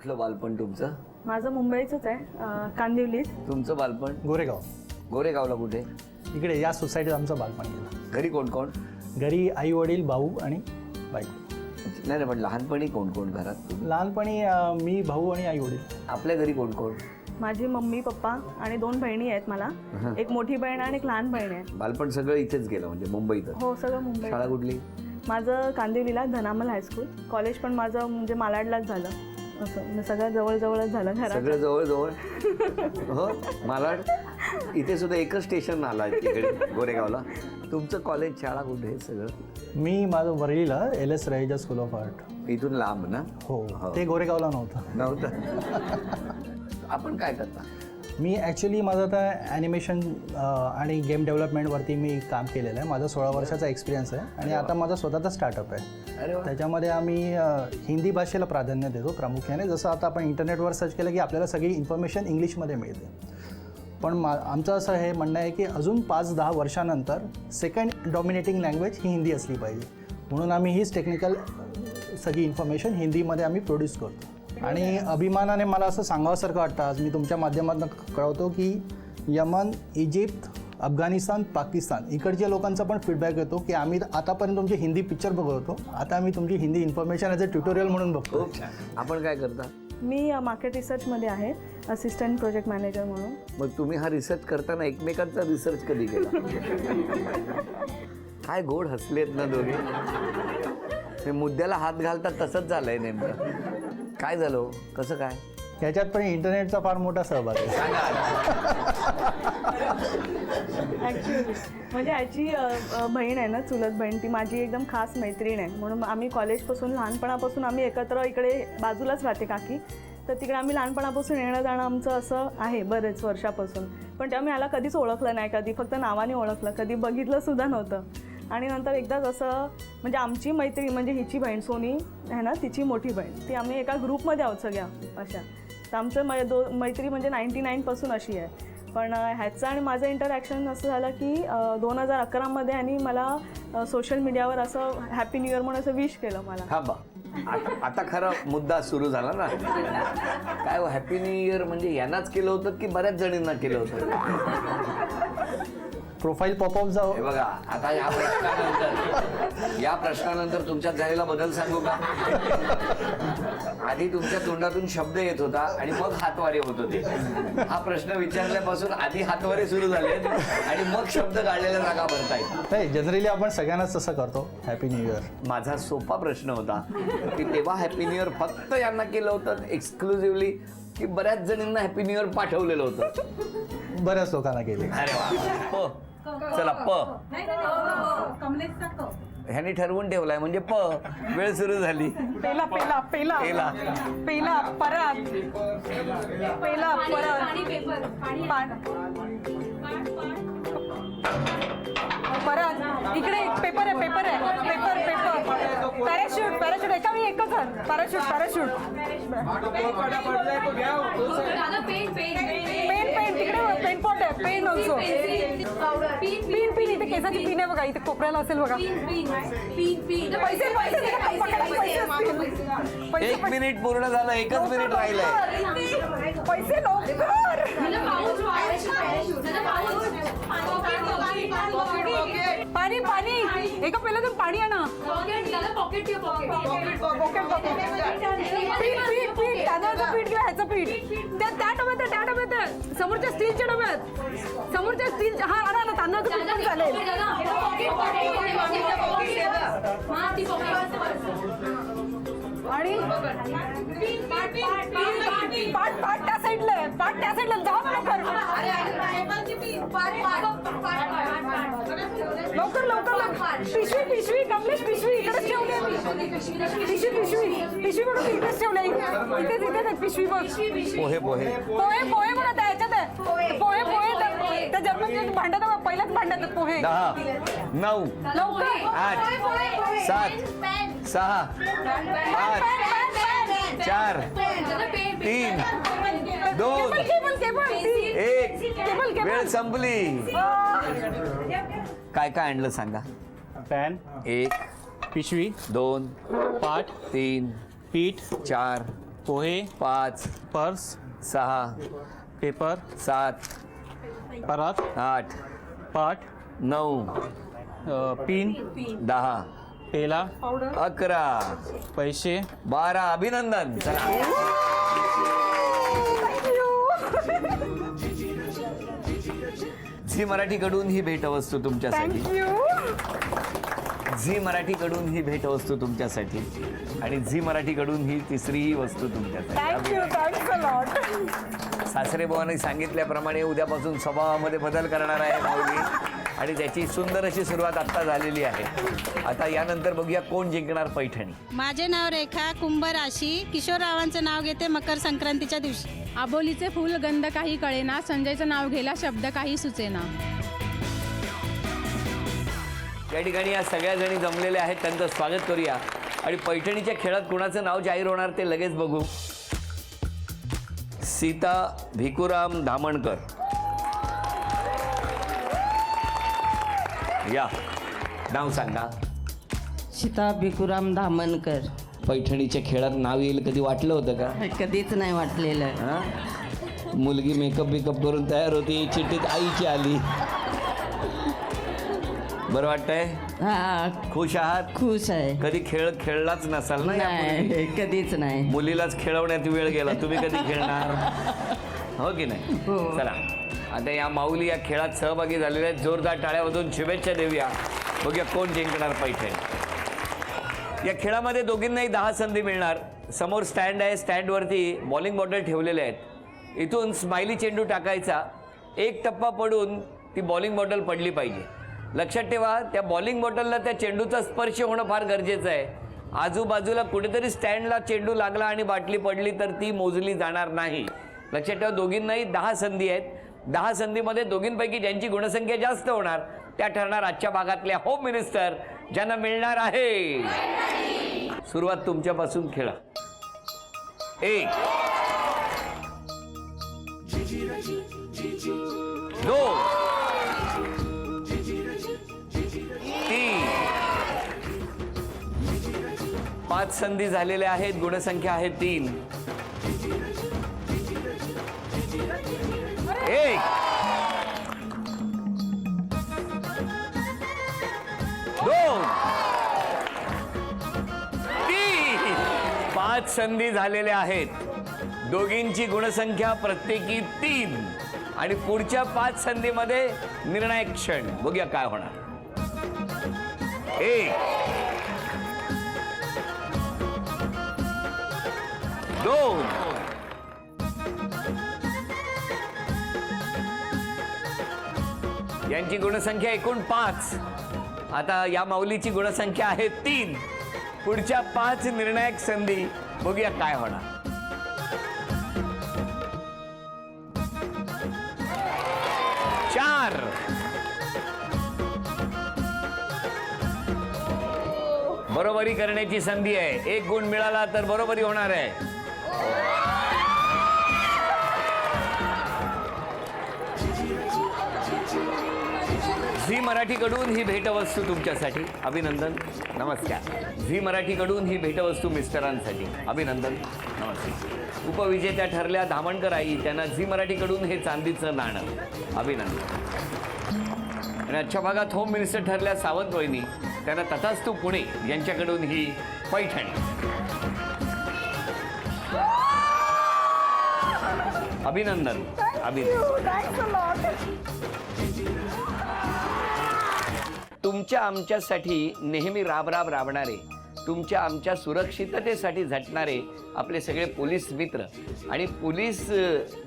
कुठलं बालपण तुमचं? माझं मुंबईचंच आहे, कांदिवली. तुमचं बालपण? गोरेगाव. गोरेगावला कुठे? इकडे या सोसायटीत आमचं बालपण गेलं. घरी कोण कोण? घरी आई वडील भाऊ आणि बायको. नाही नाही, पण लहानपणी कोण कोण घरात? लहानपणी मी भाऊ आणि आई वडील. आपल्या घरी कोण कोण? माझी मम्मी पप्पा आणि 2 बहिणी आहेत मला. एक मोठी बहीण आणि एक लहान बहीण आहे. बालपण सगळं इथेच गेलं म्हणजे मुंबईतच? हो, सगळं मुंबई. शाळा कुठली? माझं कांदिवलीला धनामल हायस्कूल. कॉलेज पण माझं म्हणजे मालाडलाच झालं. असं सगळं जवळजवळच झालं घरात. सगळं जवळ हो. मालाड इथे सुद्धा एकच स्टेशन आला तिकडे गोरेगावला. तुमचं कॉलेज शाळा कुठे आहे सगळं? मी माझं वरळीला LS रहिजा स्कूल ऑफ आर्ट. इथून लांब ना? हो, ते गोरेगावला नव्हतं. आपण काय करता? मी ॲक्च्युली माझं आता ॲनिमेशन आणि गेम डेव्हलपमेंटवरती मी काम केलेलं आहे. माझा 16 वर्षाचा एक्सपिरियन्स आहे आणि आता माझा स्वतःचा स्टार्टअप आहे. अरे वा. त्याच्यामध्ये आम्ही हिंदी भाषेला प्राधान्य देतो प्रामुख्याने. जसं आता आपण इंटरनेटवर सर्च केलं की आपल्याला सगळी इन्फॉर्मेशन इंग्लिशमध्ये मिळते. पण आमचं असं हे म्हणणं आहे की अजून 5-10 वर्षानंतर सेकंड डॉमिनेटिंग लँग्वेज ही हिंदी असली पाहिजे. म्हणून आम्ही हीच टेक्निकल सगळी इन्फॉर्मेशन हिंदीमध्ये आम्ही प्रोड्यूस करतो. आणि अभिमानाने मला असं सांगावंसारखं वाटतं, आज मी तुमच्या माध्यमातून कळवतो की यमन, इजिप्त, अफगाणिस्तान, पाकिस्तान इकडच्या लोकांचा पण फीडबॅक येतो की आम्ही आतापर्यंत तुमचे हिंदी पिक्चर बघतो, आता आम्ही तुमची Hindi information as a tutorial म्हणून बघतो. खूप छान. आपण काय करता? मी मार्केट रिसर्चमध्ये आहे, असिस्टंट प्रोजेक्ट मॅनेजर म्हणून. मग तुम्ही हा रिसर्च करताना एकमेकांचा रिसर्च कधी केला? काय गोड हसलेत ना दोघे. ते मुद्द्याला हात घालतात तसंच झालंय नेमकं. काय झालं? कसं काय? ह्याच्यात पण इंटरनेटचा फार मोठा सहभाग आहे. ॲक्च्युली म्हणजे याची बहीण आहे ना, चुलत बहीण, ती माझी एकदम खास मैत्रीण आहे. म्हणून आम्ही कॉलेजपासून लहानपणापासून आम्ही एकत्र इकडे बाजूलाच राहते काकी. तर तिकडे आम्ही लहानपणापासून येणं जाणं आमचं असं आहे बरेच वर्षापासून. पण तेव्हा मी याला कधीच ओळखलं नाही, कधी फक्त नावाने ओळखलं, कधी बघितलं सुद्धा नव्हतं. आणि नंतर एकदाच असं म्हणजे आमची मैत्री म्हणजे हिची बहीण सोनी आहे ना, तिची मोठी बहीण, ती आम्ही एका ग्रुपमध्ये आहोत सगळ्या अशा. तर आमचं मैत्री म्हणजे 99% अशी आहे. पण ह्याचं आणि माझं इंटरॅक्शन असं झालं की 2011मध्ये आणि मला सोशल मीडियावर असं हॅपी न्यू इयर म्हणून असं विश केलं मला. हा बा, आता खरा मुद्दा सुरू झाला ना. काय हॅपी न्यू इयर म्हणजे यांनाच केलं होतं की बऱ्याच जणींना केलं होतं? प्रोफाईल पॉपअप जाऊ. हे बघा, आता या प्रश्नानंतर तुमच्यात झालेला बदल सांगू का? आधी तुमच्या तोंडातून शब्द येत होता आणि मग हातवारे होत होते. हा प्रश्न विचारल्यापासून आधी हातवारे सुरू झाले आणि मग शब्द काढलेल्या जागा भरतायत. नाही, जनरली आपण सगळ्यांनाच तसं करतो हॅपी न्यू इयर. माझा सोपा प्रश्न होता की तेव्हा हॅपी न्यू इयर फक्त यांना केलं होतं एक्सक्लुझिव्हली की बऱ्याच जणींना हॅपी न्यू इयर पाठवलेलं होतं? बऱ्याच लोकांना केले. अरे वा. चला ह्यानी ठरवून ठेवलाय म्हणजे वेळ सुरू झाली. पेला पेला पेला पेला पेला परत पेला परत इकडे पेपर आहे पॅराशूट एका मी एकच पॅराशूट पेन तिकडे पेन पॉट आहे, पेन ऑल्सो पिन इथे केसाची पिन आहे बघा, इथे कोपऱ्याला असेल बघा. पैसे 1 मिनिट पूर्ण झालं, 1च मिनिट राहिलंय. पैसे लवकर. पाणी एका पहिलं पाणी आहे ना. पीठ तांदळाचं पीठ किंवा ह्याचं पीठ त्या डब्यात समोरच्या स्टीलच्या डब्यात हा तांदळाचं पीठ पण चालेल. आणि पाठ त्या साईडला जाऊ लवकर पिशवी कमलेश पिशवी इकडेच ठेवली आम्ही. पिशवी म्हणून इकडेच ठेवल्या. इथेच पिशवी बघ. पोहे बघा त्या ह्याच्यात आहे. पोहे त्या जन्मात भांडत पहिल्याच भांडतात पोहे. 10, 9, लवकर 8, 7, 6, 5, 4, 3, 2, 1. वेळ संपली. काय आणलं सांगा? पॅन, 1, पिशवी, 2, पाट, 3, पीठ, 4, पोहे, 5 पर्स, 6 पेपर, 7 परात, 8 पाट, 9 पिन, 10 पेला, 11 पैसे, 12. अभिनंदन. चला. झी मराठीकडून ही भेटवस्तू तुमच्यासाठी. झी मराठीकडून ही भेटवस्तू तुमच्यासाठी आणि झी मराठीकडून ही तिसरी वस्तू तुमच्यासाठी. सासरे बुवांनी सांगितल्याप्रमाणे उद्यापासून स्वभावामध्ये बदल करणार आहे माऊली आणि त्याची सुंदर अशी सुरुवात आत्ता झालेली आहे. आता यानंतर बघूया कोण जिंकणार पैठणी. माझे नाव रेखा, कुंभ राशी. किशोररावांचं नाव घेते मकर संक्रांतीच्या दिवशी. आबोलीचे फुल गंध काही कळेना, संजयचं नाव घेला शब्द काही सुचेना. या ठिकाणी या सगळ्या जणी जमलेल्या आहेत, त्यांचं स्वागत करूया आणि पैठणीच्या खेळात कुणाचं नाव जाहीर होणार ते लगेच बघू. सीता भिकुराम धामणकर. या नाव सांगा. सीता भिकुराम धामणकर. पैठणीच्या खेळात नाव येईल कधी वाटलं होतं का? कधीच नाही वाटलेलं. हा? मुलगी मेकअप बिकअप करून तयार होती, चिठ्ठीत आईची आली. बरं वाटतंय? हा, खुश आहात? खुश आहे. कधी खेळ खेळलाच नसाल ना यापूर्वी? नाही, कधीच नाही. मुलीलाच खेळवण्यात वेळ गेला, तुम्ही कधी खेळणार? हो की नाही? हो. चला आता या माऊली या खेळात सहभागी झालेल्या आहेत. जोरदार टाळ्यामधून शुभेच्छा देऊया. बघूया कोण जिंकणार पैठणी. या खेळामध्ये दोघींनाही 10 संधी मिळणार. समोर स्टँड आहे, स्टँडवरती बॉलिंग बॉटल ठेवलेले आहेत. इथून स्माइली चेंडू टाकायचा. एक टप्पा पडून ती बॉलिंग बॉटल पडली पाहिजे. लक्षात ठेवा, त्या बॉलिंग बॉटलला त्या चेंडूचा स्पर्श होणं फार गरजेचं आहे. आजूबाजूला कुठेतरी स्टँडला चेंडू लागला आणि बाटली पडली तर ती मोजली जाणार नाही. लक्षात ठेवा, दोघींनाही 10 संधी आहेत. 10 संधीमध्ये दोघींपैकी ज्यांची गुणसंख्या जास्त होणार त्या ठरणार आजच्या भागातल्या होम मिनिस्टर, ज्यांना मिळणार आहे. सुरुवात तुमच्यापासून खेळा. 1 2 3 5 संधी झालेल्या आहेत. गुणसंख्या आहे 3. 1 2 3 5 संधी झालेल्या आहेत. दोघींची गुणसंख्या प्रत्येकी 3 आणि पुढच्या 5 संधीमध्ये निर्णायक क्षण. बघूया काय होणार. 1 2 यांची गुणसंख्या एकूण 5. आता या माऊलीची गुणसंख्या आहे 3. पुढच्या 5 निर्णायक संधी. बघूया काय होणार. 4 बरोबरी करण्याची संधी आहे. 1 गुण मिळाला तर बरोबरी होणार आहे. झी मराठीकडून ही भेटवस्तू तुमच्यासाठी. अभिनंदन. नमस्कार. झी मराठीकडून ही भेटवस्तू मिस्टरांसाठी. अभिनंदन. नमस्कार. उपविजेत्या ठरल्या धामणकर आई, त्यांना झी मराठीकडून हे चांदीचं नाणं. अभिनंदन. आणि आजच्या भागात होम मिनिस्टर ठरल्या सावंत वहिनी, त्यांना तथास्तू पुणे यांच्याकडून ही पैठणी. अभिनंदन. अभिनंदन. तुमच्या आमच्यासाठी नेहमी राबराब राबणारे, तुमच्या आमच्या सुरक्षिततेसाठी झटणारे आपले सगळे पोलीस मित्र आणि पोलीस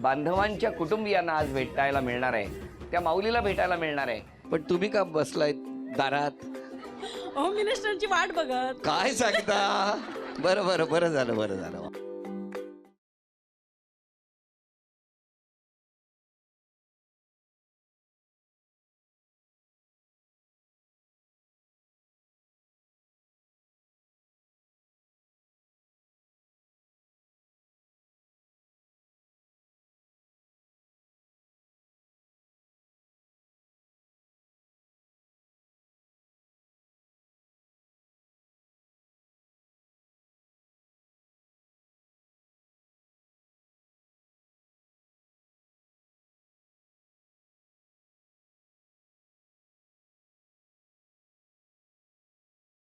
बांधवांच्या कुटुंबियांना आज भेटायला मिळणार आहे. त्या माऊलीला भेटायला मिळणार आहे. पण तुम्ही का बसलाय दारात? होम मिनिस्टरची वाट बघत. काय सांगता? बरं बरं बरं झालं, बरं झालं.